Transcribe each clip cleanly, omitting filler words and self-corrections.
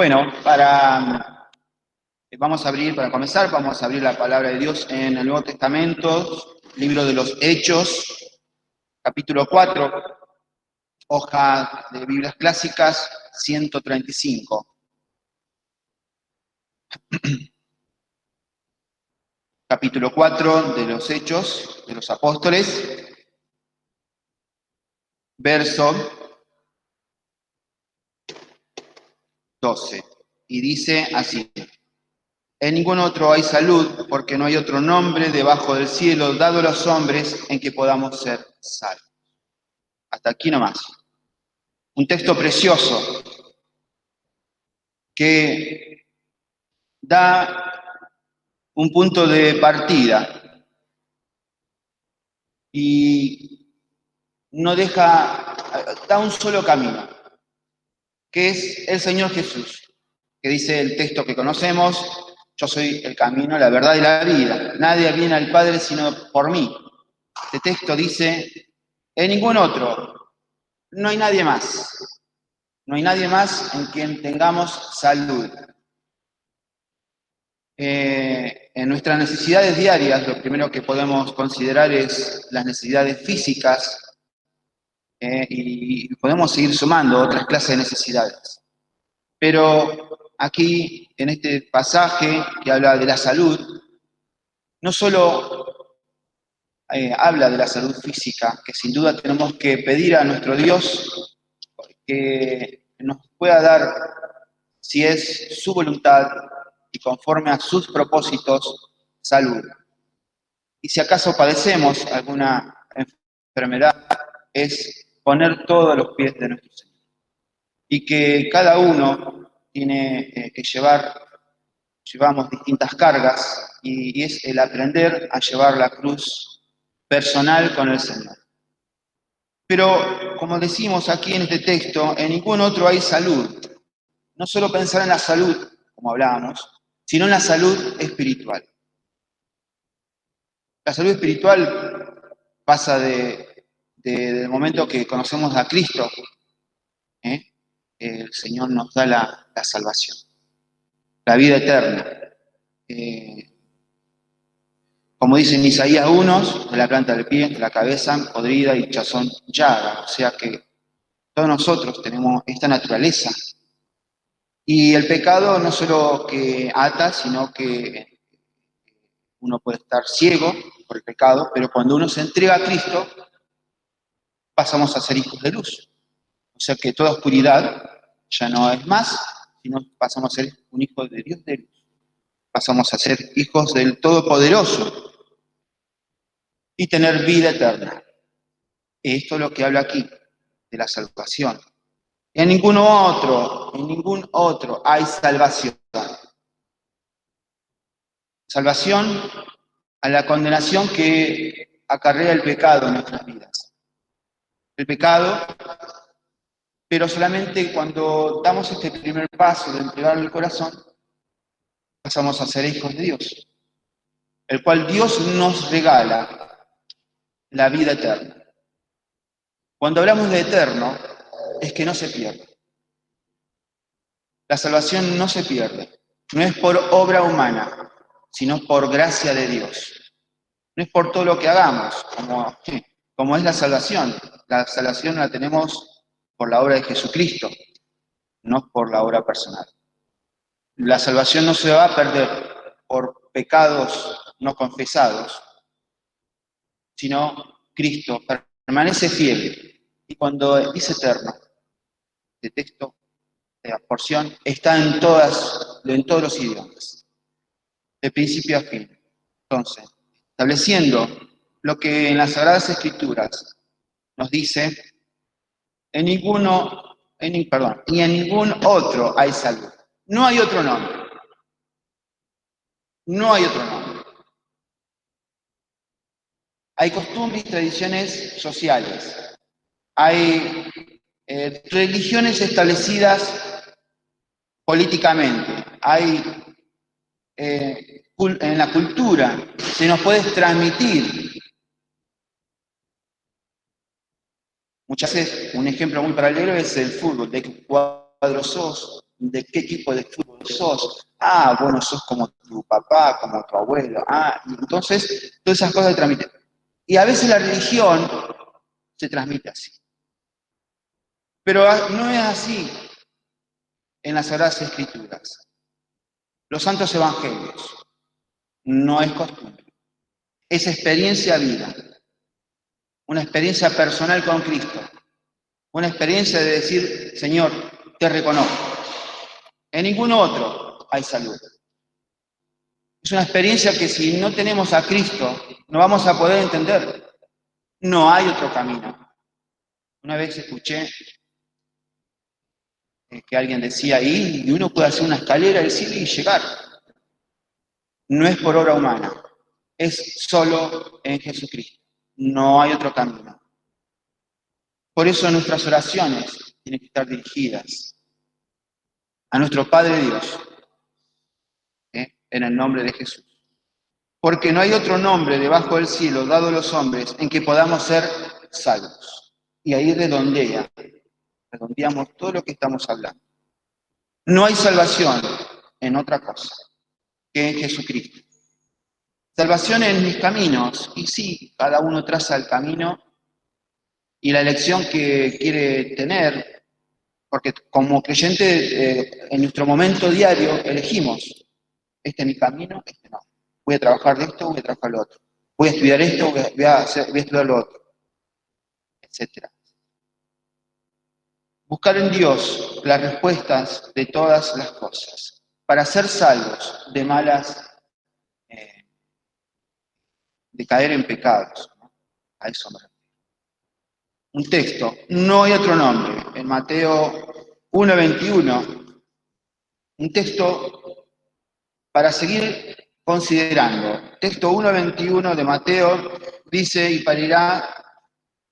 Bueno, para comenzar, vamos a abrir la palabra de Dios en el Nuevo Testamento, libro de los Hechos, capítulo 4, hoja de Biblias Clásicas, 135. Capítulo 4 de los Hechos de los Apóstoles, verso 12, y dice así: en ningún otro hay salud, porque no hay otro nombre debajo del cielo dado a los hombres en que podamos ser salvos. Hasta aquí nomás. Un texto precioso que da un punto de partida y no da un solo camino, que es el Señor Jesús, que dice el texto que conocemos: yo soy el camino, la verdad y la vida. Nadie viene al Padre sino por mí. Este texto dice: en ningún otro, no hay nadie más. No hay nadie más en quien tengamos salud. En nuestras necesidades diarias, lo primero que podemos considerar es las necesidades físicas, y podemos seguir sumando otras clases de necesidades. Pero aquí, en este pasaje que habla de la salud, no solo habla de la salud física, que sin duda tenemos que pedir a nuestro Dios que nos pueda dar, si es su voluntad y conforme a sus propósitos, salud. Y si acaso padecemos alguna enfermedad, es poner todo a los pies de nuestro Señor. Y que cada uno tiene que llevamos distintas cargas, y es el aprender a llevar la cruz personal con el Señor. Pero, como decimos aquí en este texto, en ningún otro hay salud. No solo pensar en la salud, como hablábamos, sino en la salud espiritual. La salud espiritual pasa del momento que conocemos a Cristo, el Señor nos da la salvación, la vida eterna. Como dice en Isaías 1, de la planta del pie, de la cabeza, podrida y hinchazón llaga. O sea que todos nosotros tenemos esta naturaleza. Y el pecado no solo que ata, sino que uno puede estar ciego por el pecado, pero cuando uno se entrega a Cristo, pasamos a ser hijos de luz. O sea que toda oscuridad ya no es más, sino pasamos a ser un hijo de Dios de luz. Pasamos a ser hijos del Todopoderoso y tener vida eterna. Esto es lo que habla aquí, de la salvación. En ningún otro hay salvación. Salvación a la condenación que acarrea el pecado en nuestras vidas. El pecado, pero solamente cuando damos este primer paso de entregarle el corazón, pasamos a ser hijos de Dios, el cual Dios nos regala la vida eterna. Cuando hablamos de eterno, es que no se pierde. La salvación no se pierde. No es por obra humana, sino por gracia de Dios. No es por todo lo que hagamos, como es la salvación. La salvación la tenemos por la obra de Jesucristo, no por la obra personal. La salvación no se va a perder por pecados no confesados, sino Cristo permanece fiel. Y cuando dice eterno, de texto, de porción, está en todos los idiomas, de principio a fin. Entonces, estableciendo lo que en las Sagradas Escrituras nos dice: en ningún otro hay salud. No hay otro nombre. No hay otro nombre. Hay costumbres y tradiciones sociales. Hay religiones establecidas políticamente. Hay en la cultura, se nos puede transmitir. Muchas veces, un ejemplo muy paralelo es el fútbol: de qué cuadro sos, ¿De qué equipo de fútbol sos? Ah, bueno, sos como tu papá, como tu abuelo. Ah, y entonces todas esas cosas se transmiten. Y a veces la religión se transmite así. Pero no es así en las Sagradas Escrituras. Los santos evangelios no es costumbre. Es experiencia viva. Una experiencia personal con Cristo. Una experiencia de decir, Señor, te reconozco. En ningún otro hay salud. Es una experiencia que si no tenemos a Cristo, no vamos a poder entender. No hay otro camino. Una vez escuché que alguien decía, y uno puede hacer una escalera al cielo y llegar. No es por obra humana, es solo en Jesucristo. No hay otro camino. Por eso nuestras oraciones tienen que estar dirigidas a nuestro Padre Dios, en el nombre de Jesús. Porque no hay otro nombre debajo del cielo dado a los hombres en que podamos ser salvos. Y ahí redondeamos todo lo que estamos hablando. No hay salvación en otra cosa que en Jesucristo. Salvación en mis caminos, y sí, cada uno traza el camino y la elección que quiere tener, porque como creyente en nuestro momento diario elegimos, este es mi camino, este no. Voy a trabajar de esto, voy a trabajar lo otro. Voy a estudiar esto, voy a estudiar lo otro, etc. Buscar en Dios las respuestas de todas las cosas, para ser salvos de malas, de caer en pecados, ¿no? A eso me refiero. Un texto, no hay otro nombre, en Mateo 1:21, un texto para seguir considerando. Texto 1:21 de Mateo dice, y parirá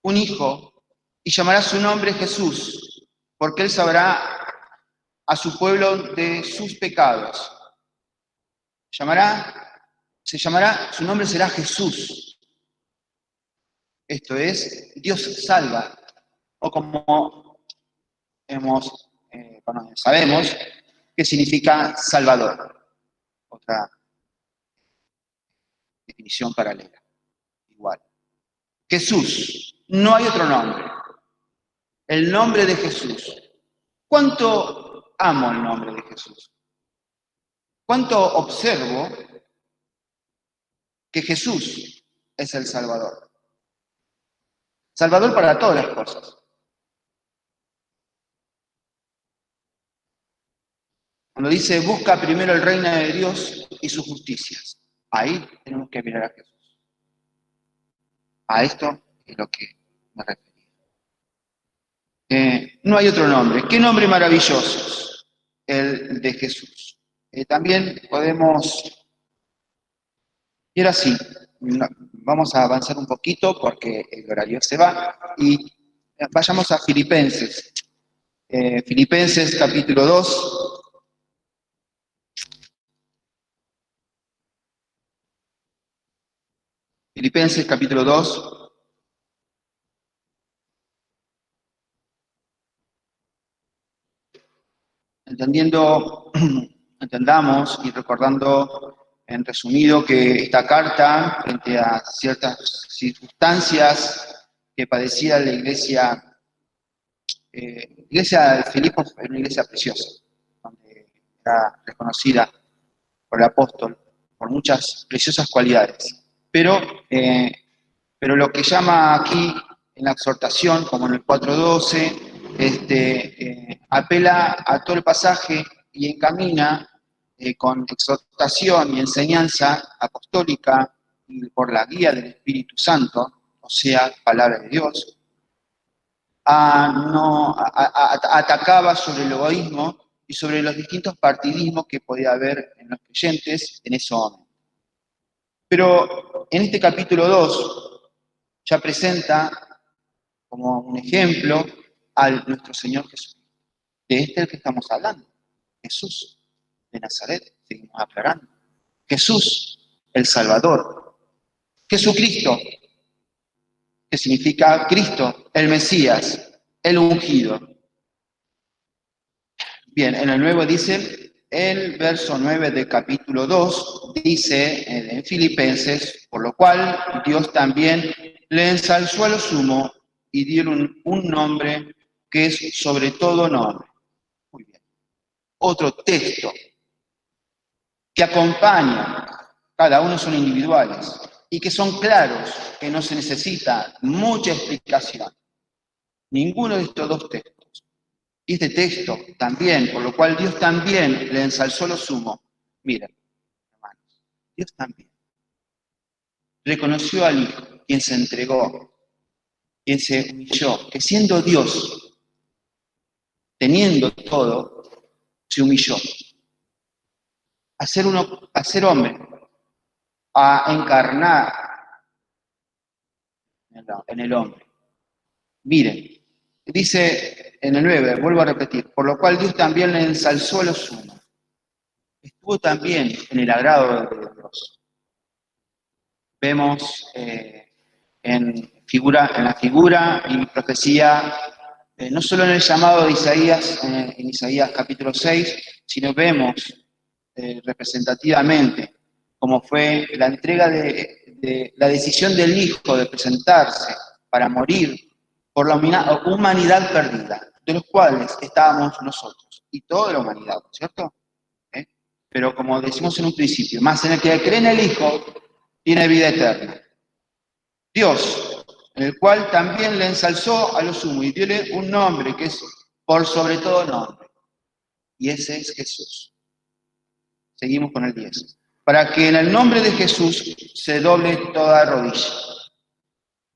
un hijo, y llamará su nombre Jesús, porque él sabrá a su pueblo de sus pecados. Su nombre será Jesús. Esto es, Dios salva, o como sabemos, que significa Salvador. Otra definición paralela, igual. Jesús, no hay otro nombre. El nombre de Jesús. ¿Cuánto amo el nombre de Jesús? ¿Cuánto observo que Jesús es el Salvador? Salvador para todas las cosas. Cuando dice, busca primero el reino de Dios y sus justicias. Ahí tenemos que mirar a Jesús. A esto es lo que me refería. No hay otro nombre. ¿Qué nombre maravilloso? El de Jesús. También podemos ir así. Vamos a avanzar un poquito porque el horario se va y vayamos a Filipenses. Filipenses capítulo 2. Filipenses capítulo 2. Entendamos y recordando en resumido que esta carta, frente a ciertas circunstancias que padecía la iglesia de Filipos, era una iglesia preciosa, donde era reconocida por el apóstol por muchas preciosas cualidades. Pero lo que llama aquí en la exhortación, como en el 4:12, apela a todo el pasaje y encamina con exhortación y enseñanza apostólica y por la guía del Espíritu Santo, o sea, palabra de Dios, atacaba sobre el egoísmo y sobre los distintos partidismos que podía haber en los creyentes en ese momento. Pero en este capítulo 2 ya presenta como un ejemplo a nuestro Señor Jesucristo. De este es el que estamos hablando, Jesús de Nazaret, seguimos aclarando. Jesús, el Salvador. Jesucristo, que significa Cristo, el Mesías, el ungido. Bien, en el nuevo dice, el verso 9 del capítulo 2, dice en Filipenses, por lo cual Dios también le ensalzó a lo sumo y dieron un nombre que es sobre todo nombre. Muy bien. Otro texto que acompaña, cada uno son individuales, y que son claros, que no se necesita mucha explicación. Ninguno de estos dos textos. Y este texto también, por lo cual Dios también le ensalzó lo sumo. Miren, hermanos, Dios también reconoció al Hijo, quien se entregó, quien se humilló, que siendo Dios, teniendo todo, se humilló. A ser hombre, a encarnar en el hombre. Miren, dice en el 9, vuelvo a repetir, por lo cual Dios también le ensalzó a lo sumo. Estuvo también en el agrado de Dios. Vemos en la figura y profecía, no solo en el llamado de Isaías, en Isaías capítulo 6, sino vemos representativamente cómo fue la entrega de la decisión del Hijo de presentarse para morir por la humanidad perdida, de los cuales estábamos nosotros y toda la humanidad, ¿cierto? Pero como decimos en un principio, más en el que cree en el Hijo, tiene vida eterna. Dios, en el cual también le ensalzó a lo sumo y diole un nombre que es por sobre todo nombre. Y ese es Jesús. Seguimos con el 10. Para que en el nombre de Jesús se doble toda rodilla.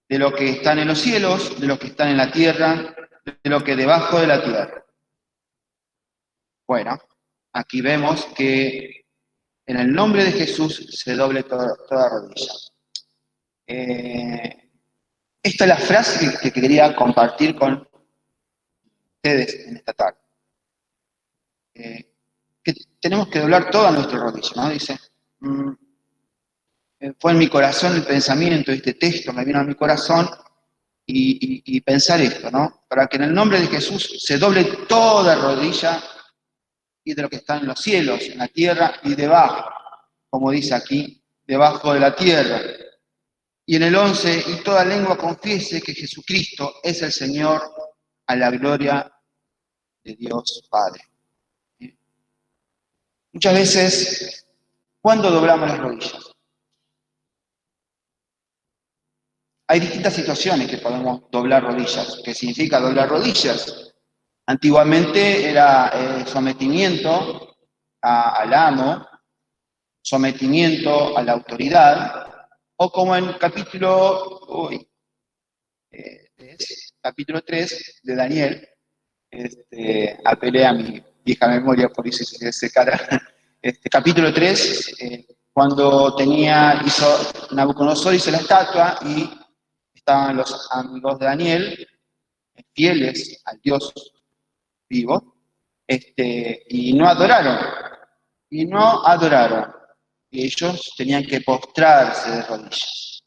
De lo que están en los cielos, de lo que están en la tierra, de lo que debajo de la tierra. Bueno, aquí vemos que en el nombre de Jesús se doble toda rodilla. Esta es la frase que quería compartir con ustedes en esta tarde. Que tenemos que doblar toda nuestra rodilla, ¿no? Dice, fue en mi corazón el pensamiento de este texto, me vino a mi corazón y pensar esto, ¿no? Para que en el nombre de Jesús se doble toda rodilla y de lo que está en los cielos, en la tierra y debajo, como dice aquí, debajo de la tierra. Y en el 11, y toda lengua confiese que Jesucristo es el Señor, a la gloria de Dios Padre. Muchas veces, ¿cuándo doblamos las rodillas? Hay distintas situaciones que podemos doblar rodillas. ¿Qué significa doblar rodillas? Antiguamente era sometimiento al amo, sometimiento a la autoridad, o como en capítulo 3 de Daniel, apelé a mi vieja memoria, por eso hice ese cara. Capítulo 3, cuando hizo Nabucodonosor hizo la estatua y estaban los amigos de Daniel, fieles al Dios vivo, y no adoraron. Y ellos tenían que postrarse de rodillas.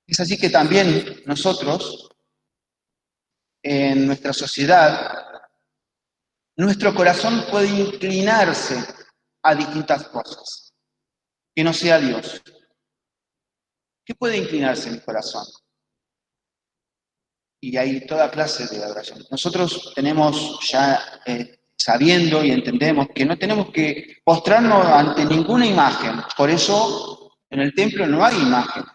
Es así que también nosotros, en nuestra sociedad, nuestro corazón puede inclinarse a distintas cosas, que no sea Dios. ¿Qué puede inclinarse en mi corazón? Y hay toda clase de adoración. Nosotros tenemos ya, sabiendo y entendemos que no tenemos que postrarnos ante ninguna imagen. Por eso en el templo no hay imágenes,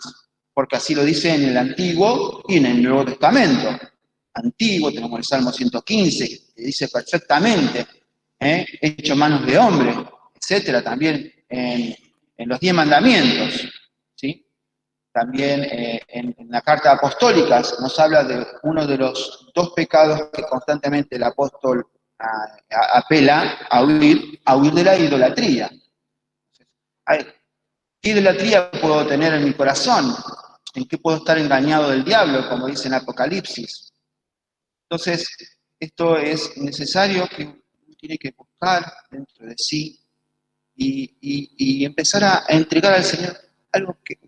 porque así lo dice en el Antiguo y en el Nuevo Testamento. Antiguo, tenemos el Salmo 115, que dice perfectamente, hecho manos de hombre, etcétera, también en los 10 mandamientos, ¿sí? También en la carta apostólica nos habla de uno de los 2 pecados que constantemente el apóstol apela a huir de la idolatría. ¿Qué idolatría puedo tener en mi corazón? ¿En qué puedo estar engañado del diablo, como dice en Apocalipsis? Entonces, esto es necesario que uno tiene que buscar dentro de sí y empezar a entregar al Señor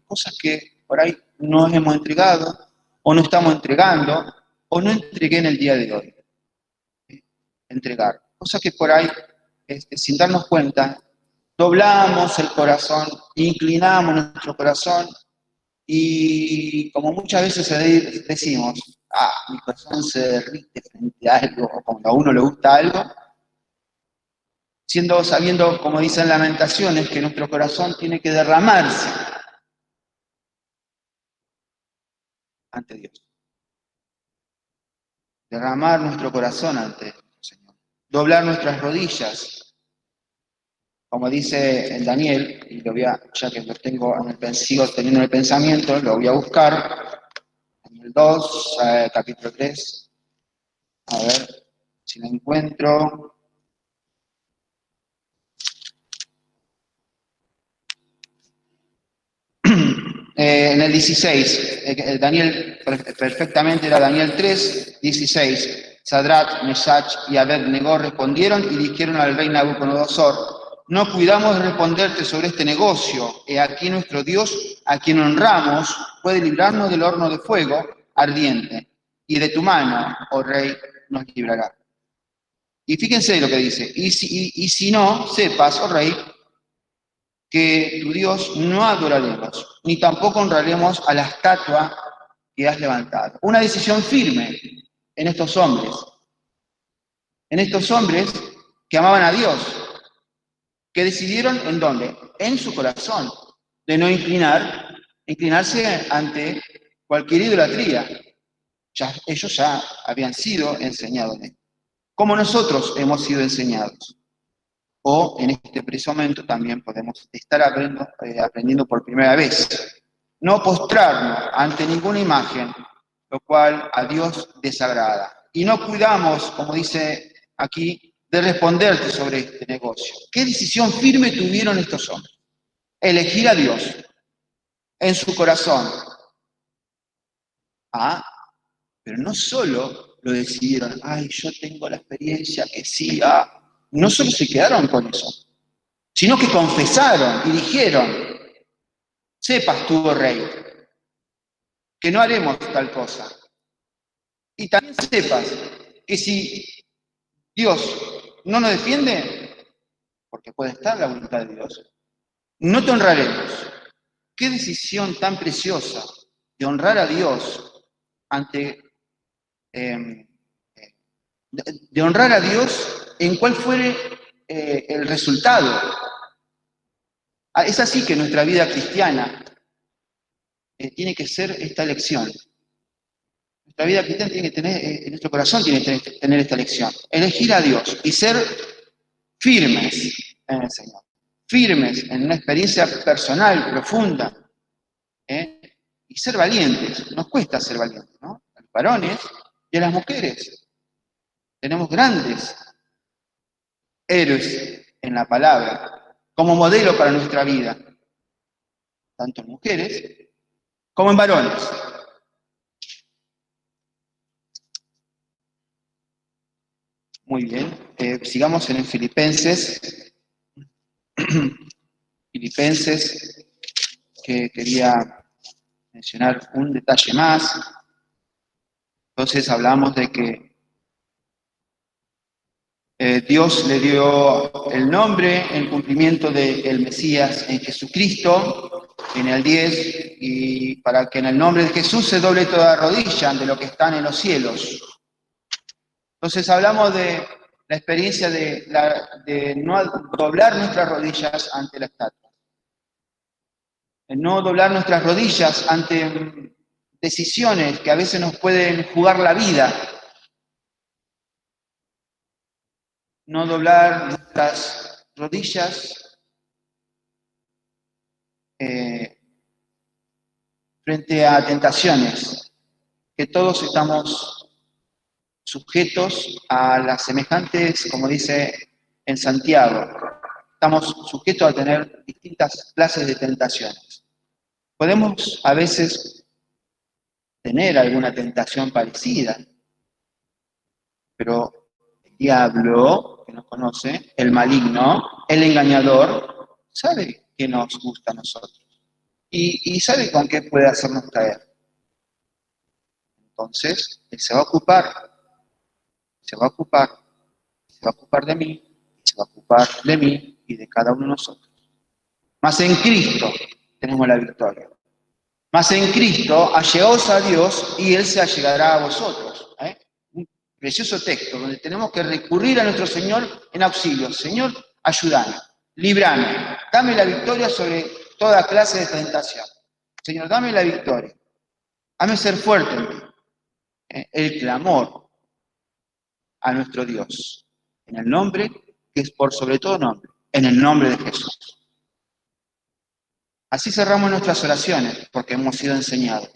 cosas que por ahí no hemos entregado, o no estamos entregando, o no entregué en el día de hoy. entregar. Cosa que por ahí, sin darnos cuenta, doblamos el corazón, inclinamos nuestro corazón y como muchas veces decimos, mi corazón se derrite frente a algo, o cuando a uno le gusta algo, sabiendo, como dicen Lamentaciones, que nuestro corazón tiene que derramarse ante Dios. Derramar nuestro corazón ante el Señor. Doblar nuestras rodillas. Como dice el Daniel, y ya que lo tengo sigo teniendo en el pensamiento, lo voy a buscar. Daniel 2, capítulo 3. A ver si lo encuentro. En el 16, Daniel, perfectamente era Daniel 3, 16. Sadrach, Mesach y Abed-Nego respondieron y dijeron al rey Nabucodonosor: no cuidamos de responderte sobre este negocio. He aquí nuestro Dios, a quien honramos, puede librarnos del horno de fuego ardiente, y de tu mano, oh rey, nos librará. Y fíjense lo que dice: y si no, sepas, oh rey, que tu Dios no adoraremos, ni tampoco honraremos a la estatua que has levantado. Una decisión firme en estos hombres que amaban a Dios, que decidieron ¿en dónde? En su corazón, de no inclinarse ante cualquier idolatría. Ellos ya habían sido enseñados, como nosotros hemos sido enseñados. O en este preciso momento también podemos estar aprendiendo por primera vez. No postrarnos ante ninguna imagen, lo cual a Dios desagrada. Y no cuidamos, como dice aquí, de responderte sobre este negocio. ¿Qué decisión firme tuvieron estos hombres? Elegir a Dios en su corazón. Pero no solo lo decidieron, yo tengo la experiencia que sí, no solo se quedaron con eso, sino que confesaron y dijeron: sepas tú, oh rey, que no haremos tal cosa. Y también sepas que si Dios no nos defiende, porque puede estar la voluntad de Dios, no te honraremos. Qué decisión tan preciosa de honrar a Dios de honrar a Dios en cuál fuere el resultado. Es así que nuestra vida cristiana tiene que ser esta elección. Nuestra vida cristiana tiene que tener, en nuestro corazón tiene que tener esta elección. Elegir a Dios y ser firmes en el Señor. Firmes en una experiencia personal, profunda. Y ser valientes. Nos cuesta ser valientes, ¿no? A los varones y a las mujeres. Tenemos grandes héroes en la palabra, como modelo para nuestra vida, tanto en mujeres como en varones. Muy bien, sigamos en el Filipenses. Filipenses, que quería mencionar un detalle más. Entonces hablamos de que Dios le dio el nombre en cumplimiento del Mesías en Jesucristo, en el 10, y para que en el nombre de Jesús se doble toda rodilla de lo que están en los cielos. Entonces hablamos de la experiencia de no doblar nuestras rodillas ante la estatua. De no doblar nuestras rodillas ante decisiones que a veces nos pueden jugar la vida. No doblar nuestras rodillas frente a tentaciones, que todos estamos sujetos a las semejantes, como dice en Santiago, estamos sujetos a tener distintas clases de tentaciones. Podemos a veces tener alguna tentación parecida, pero el diablo, que nos conoce, el maligno, el engañador, sabe que nos gusta a nosotros y sabe con qué puede hacernos caer. Entonces, él se va a ocupar se va a ocupar de mí, se va a ocupar de mí y de cada uno de nosotros. Mas en Cristo tenemos la victoria. Mas en Cristo allegaos a Dios y Él se allegará a vosotros. Un precioso texto donde tenemos que recurrir a nuestro Señor en auxilio. Señor, ayúdame, líbrame, dame la victoria sobre toda clase de tentación. Señor, dame la victoria. Hazme ser fuerte en ti. El clamor a nuestro Dios, en el nombre que es por sobre todo nombre, en el nombre de Jesús. Así cerramos nuestras oraciones, porque hemos sido enseñados.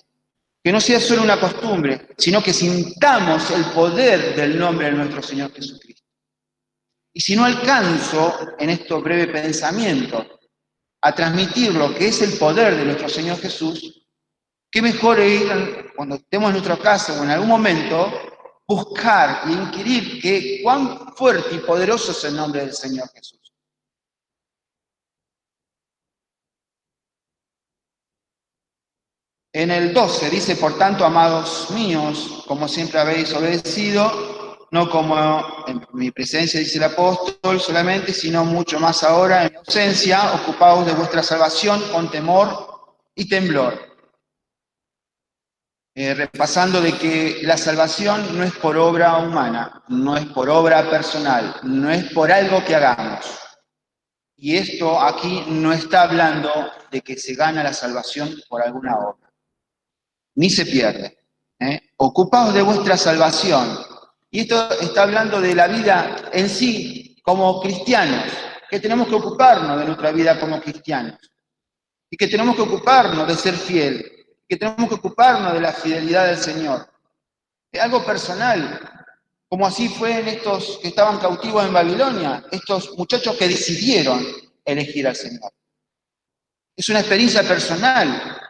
Que no sea solo una costumbre, sino que sintamos el poder del nombre de nuestro Señor Jesucristo. Y si no alcanzo en este breve pensamiento a transmitir lo que es el poder de nuestro Señor Jesús, qué mejor ir, cuando estemos en nuestra casa o en algún momento, buscar y inquirir que cuán fuerte y poderoso es el nombre del Señor Jesús. En el 12 dice, por tanto, amados míos, como siempre habéis obedecido, no como en mi presencia, dice el apóstol, solamente, sino mucho más ahora en mi ausencia, ocupaos de vuestra salvación con temor y temblor. Repasando de que la salvación no es por obra humana, no es por obra personal, no es por algo que hagamos. Y esto aquí no está hablando de que se gana la salvación por alguna obra. Ni se pierde. Ocupaos de vuestra salvación. Y esto está hablando de la vida en sí, como cristianos, que tenemos que ocuparnos de nuestra vida como cristianos. Y que tenemos que ocuparnos de ser fiel, que tenemos que ocuparnos de la fidelidad del Señor. Es algo personal, como así fue en estos que estaban cautivos en Babilonia, estos muchachos que decidieron elegir al Señor. Es una experiencia personal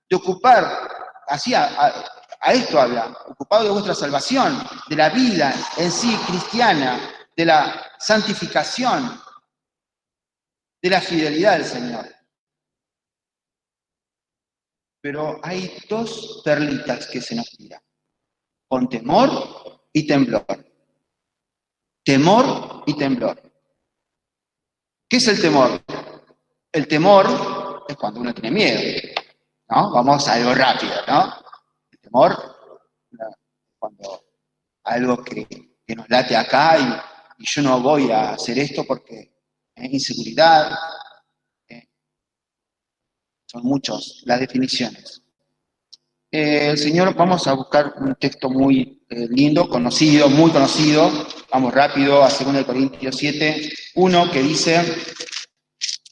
de ocupar. Así a esto habla, ocupado de vuestra salvación, de la vida en sí cristiana, de la santificación, de la fidelidad del Señor. Pero hay dos perlitas que se nos tiran, con temor y temblor. Temor y temblor. ¿Qué es el temor? El temor es cuando uno tiene miedo, ¿no? Vamos a algo rápido, ¿no? El temor, cuando algo que nos late acá y yo no voy a hacer esto porque es inseguridad. Son muchas las definiciones. El Señor, vamos a buscar un texto muy lindo, conocido, muy conocido. Vamos rápido a 2 Corintios 7, 1, que dice,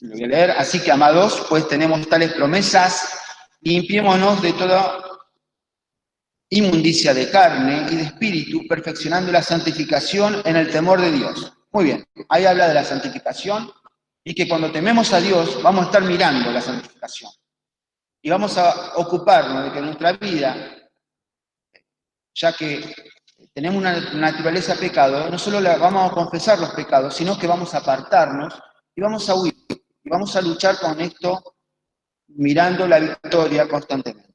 lo voy a leer, así que amados, pues tenemos tales promesas, limpiémonos de toda inmundicia de carne y de espíritu, perfeccionando la santificación en el temor de Dios. Muy bien, ahí habla de la santificación y que cuando tememos a Dios vamos a estar mirando la santificación. Y vamos a ocuparnos de que nuestra vida, ya que tenemos una naturaleza pecado, no solo vamos a confesar los pecados, sino que vamos a apartarnos y vamos a huir. Y vamos a luchar con esto mirando la victoria constantemente.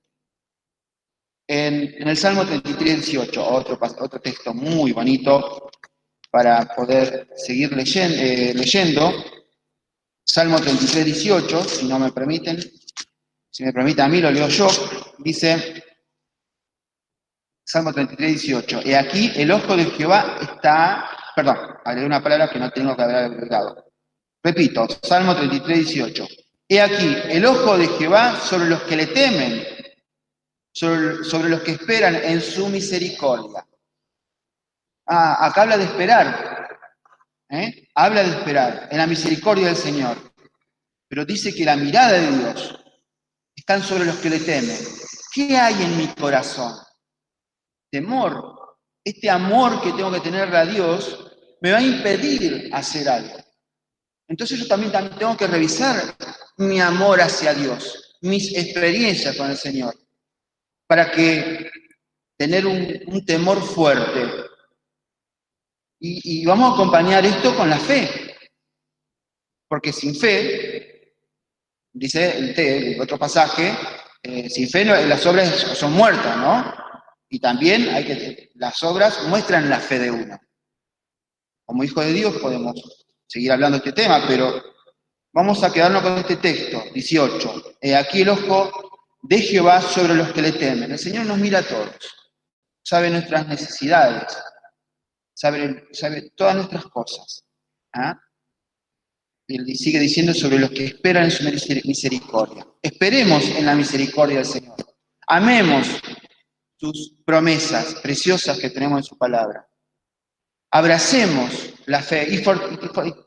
En el Salmo 33, 18, otro texto muy bonito para poder seguir leyendo. Salmo 33, 18, si no me permiten, si me permite a mí lo leo yo, dice Salmo 33, 18, y aquí el ojo de Jehová está, perdón, agregué una palabra que no tengo que haber agregado. Repito, Salmo 33, 18, he aquí el ojo de Jehová sobre los que le temen, sobre los que esperan en su misericordia. Acá habla de esperar, habla de esperar en la misericordia del Señor, pero dice que la mirada de Dios están sobre los que le temen. ¿Qué hay en mi corazón? Temor. Este amor que tengo que tener a Dios me va a impedir hacer algo. Entonces yo también tengo que revisar mi amor hacia Dios, mis experiencias con el Señor, para que tener un temor fuerte. Y vamos a acompañar esto con la fe, porque sin fe, dice el otro pasaje, sin fe las obras son muertas, ¿no? Y también las obras muestran la fe de uno. como hijos de Dios podemos seguir hablando de este tema, pero vamos a quedarnos con este texto, 18. Aquí el ojo de Jehová sobre los que le temen. El Señor nos mira a todos, sabe nuestras necesidades, sabe todas nuestras cosas. ¿Ah? Y sigue diciendo sobre los que esperan en su misericordia. Esperemos en la misericordia del Señor. Amemos sus promesas preciosas que tenemos en su palabra. Abracemos la fe y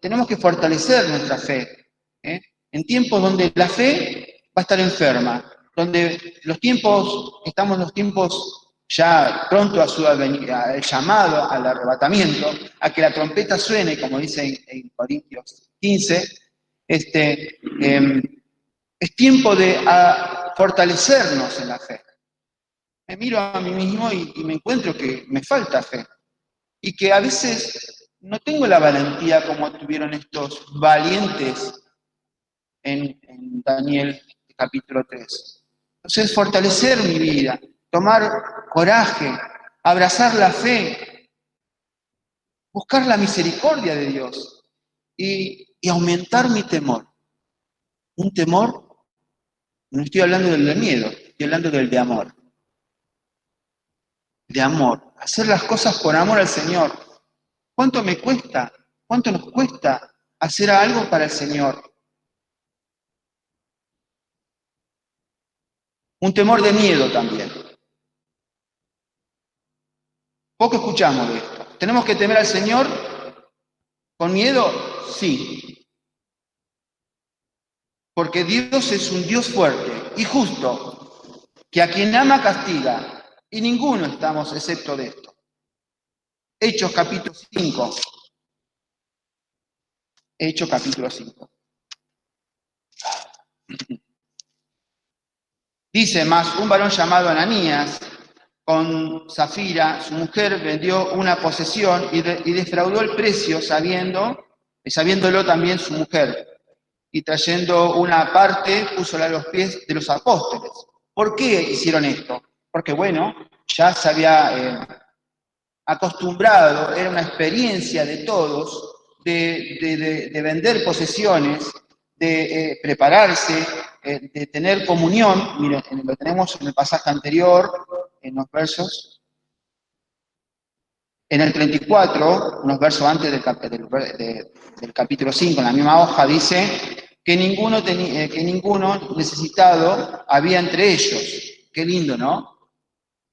tenemos que fortalecer nuestra fe. En tiempos donde la fe va a estar enferma, donde estamos en los tiempos ya pronto a el llamado al arrebatamiento, a que la trompeta suene, como dice en Corintios 15, es tiempo de fortalecernos en la fe. Me miro a mí mismo y me encuentro que me falta fe. Y que a veces no tengo la valentía como tuvieron estos valientes en Daniel capítulo 3. Entonces, fortalecer mi vida, tomar coraje, abrazar la fe, buscar la misericordia de Dios y aumentar mi temor. Un temor, no estoy hablando del de miedo, estoy hablando del de amor. De amor, hacer las cosas por amor al Señor. ¿Cuánto me cuesta? ¿Cuánto nos cuesta hacer algo para el Señor? Un temor de miedo también. Poco escuchamos de esto. ¿Tenemos que temer al Señor con miedo? Sí. Porque Dios es un Dios fuerte y justo, que a quien ama castiga. Y ninguno estamos excepto de esto. Hechos capítulo 5. Hechos capítulo 5. Dice más, un varón llamado Ananías, con Zafira, su mujer, vendió una posesión y defraudó el precio, sabiéndolo también su mujer. Y trayendo una parte, púsola a los pies de los apóstoles. ¿Por qué hicieron esto? Porque bueno, ya se había acostumbrado, era una experiencia de todos, de vender posesiones, de prepararse, de tener comunión. Miren, lo tenemos en el pasaje anterior, en los versos. En el 34, unos versos antes del capítulo 5, en la misma hoja, dice que ninguno necesitado había entre ellos. Qué lindo, ¿no?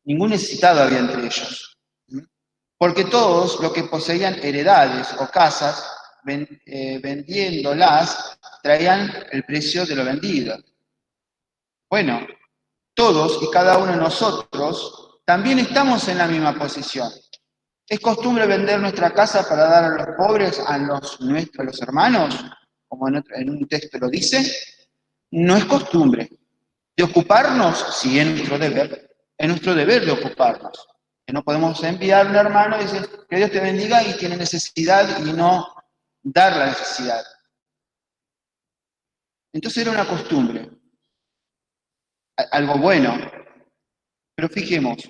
Ningún necesitado había entre ellos. Porque todos los que poseían heredades o casas, vendiéndolas, traían el precio de lo vendido. Bueno, todos y cada uno de nosotros también estamos en la misma posición. ¿Es costumbre vender nuestra casa para dar a los pobres, a los hermanos? Como en un texto lo dice. No es costumbre. De ocuparnos, sí, es nuestro deber. Es nuestro deber de ocuparnos. Que no podemos enviar a un hermano y decir que Dios te bendiga y tiene necesidad y no dar la necesidad. Entonces era una costumbre. Algo bueno. Pero fijemos,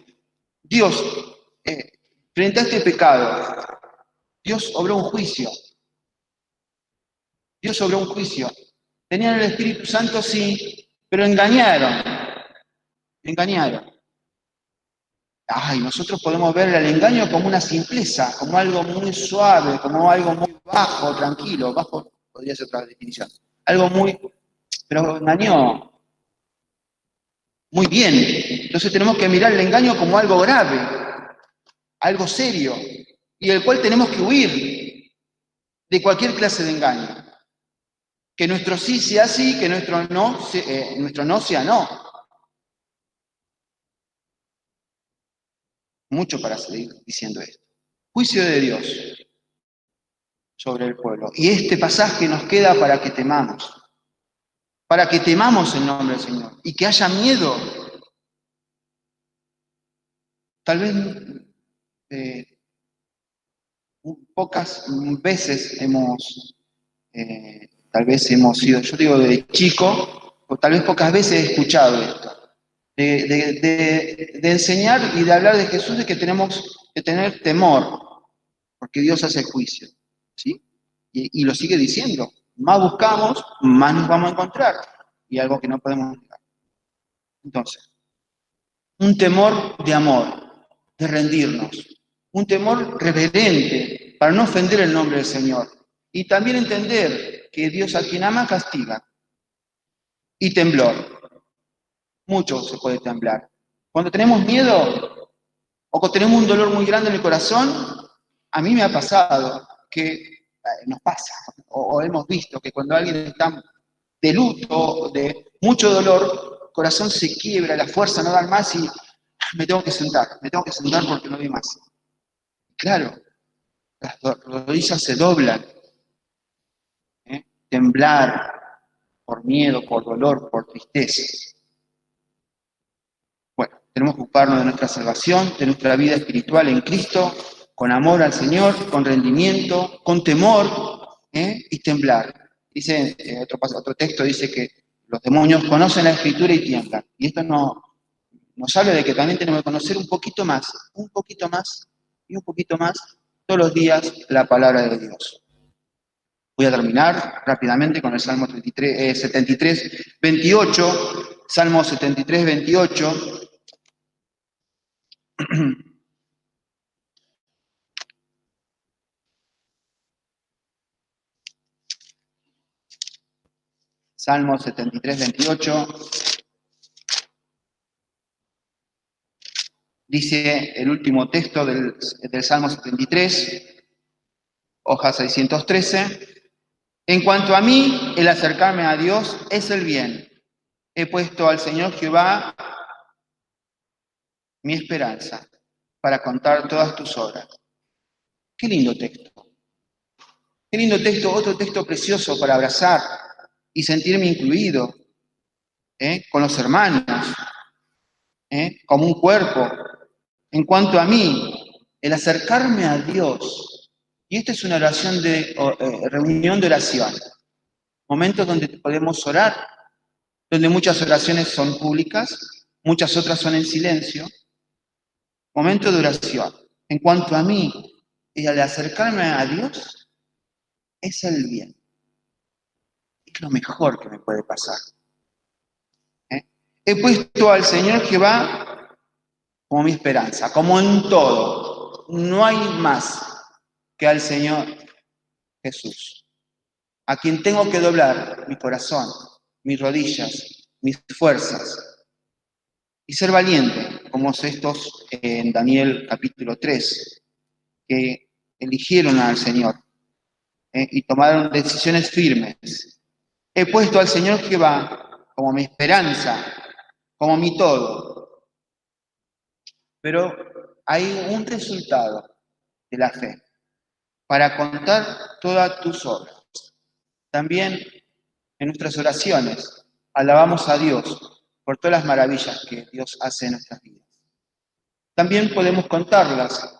Dios, frente a este pecado, Dios obró un juicio. Dios obró un juicio. Tenían el Espíritu Santo, sí, pero engañaron. Ay, nosotros podemos ver el engaño como una simpleza, como algo muy suave, como algo muy bajo, tranquilo. Bajo podría ser otra definición. Algo pero engañó muy bien. Entonces tenemos que mirar el engaño como algo grave, algo serio, y del cual tenemos que huir de cualquier clase de engaño. Que nuestro sí sea sí, que nuestro no sea no. Mucho para seguir diciendo esto. Juicio de Dios sobre el pueblo. Y este pasaje nos queda para que temamos. Para que temamos el nombre del Señor. Y que haya miedo. Tal vez pocas veces tal vez hemos sido, yo digo de chico, o tal vez pocas veces he escuchado esto. De enseñar y de hablar de Jesús, es que tenemos que tener temor. porque Dios hace juicio, ¿sí? Y lo sigue diciendo, más buscamos, más nos vamos a encontrar, y algo que no podemos negar. Entonces, un temor de amor, de rendirnos, un temor reverente para no ofender el nombre del Señor, y también entender que Dios a quien ama castiga, y temblor, mucho se puede temblar. Cuando tenemos miedo o cuando tenemos un dolor muy grande en el corazón, a mí me ha pasado que nos pasa, o hemos visto que cuando alguien está de luto, de mucho dolor, el corazón se quiebra, la fuerza no da más y me tengo que sentar porque no doy más. Claro, las rodillas se doblan, ¿eh? Temblar por miedo, por dolor, por tristeza. Bueno, tenemos que ocuparnos de nuestra salvación, de nuestra vida espiritual en Cristo, con amor al Señor, con rendimiento, con temor, y temblar. Dice, otro texto dice que los demonios conocen la Escritura y tiemblan. Y esto nos habla de que también tenemos que conocer un poquito más, y un poquito más, todos los días la palabra de Dios. Voy a terminar rápidamente con el Salmo 73, 28, Salmo 73, 28. Salmo 73, 28. Dice el último texto del Salmo 73, hoja 613. En cuanto a mí, el acercarme a Dios es el bien. He puesto al Señor Jehová mi esperanza para contar todas tus obras. Qué lindo texto. Qué lindo texto, otro texto precioso para abrazar y sentirme incluido, con los hermanos, como un cuerpo. En cuanto a mí, el acercarme a Dios, y esta es una oración de reunión de oración, momentos donde podemos orar, donde muchas oraciones son públicas, muchas otras son en silencio, momento de oración. En cuanto a mí, y al acercarme a Dios, es el bien. Es lo mejor que me puede pasar. He puesto al Señor Jehová como mi esperanza, como en todo. No hay más que al Señor Jesús, a quien tengo que doblar mi corazón, mis rodillas, mis fuerzas, y ser valiente, como estos en Daniel capítulo 3, que eligieron al Señor y tomaron decisiones firmes. He puesto al Señor Jehová como mi esperanza, como mi todo. Pero hay un resultado de la fe, para contar todas tus obras. También en nuestras oraciones alabamos a Dios por todas las maravillas que Dios hace en nuestras vidas. También podemos contarlas,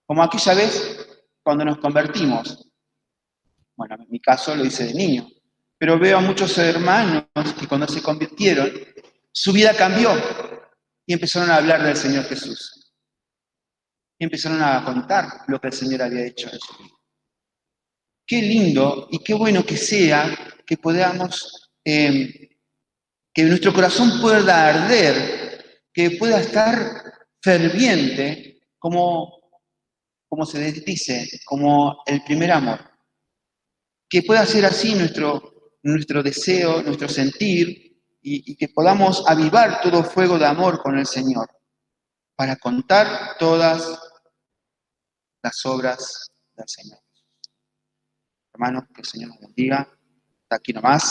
como aquella vez cuando nos convertimos. Bueno, en mi caso lo hice de niño, pero veo a muchos hermanos que cuando se convirtieron, su vida cambió y empezaron a hablar del Señor Jesús. Y empezaron a contar lo que el Señor había hecho en su vida. Qué lindo y qué bueno que sea que podamos, que nuestro corazón pueda arder, que pueda estar ferviente, como se dice, como el primer amor. Que pueda ser así nuestro deseo, nuestro sentir, y que podamos avivar todo fuego de amor con el Señor, para contar todas las obras del Señor. Hermanos, que el Señor nos bendiga. Hasta aquí nomás.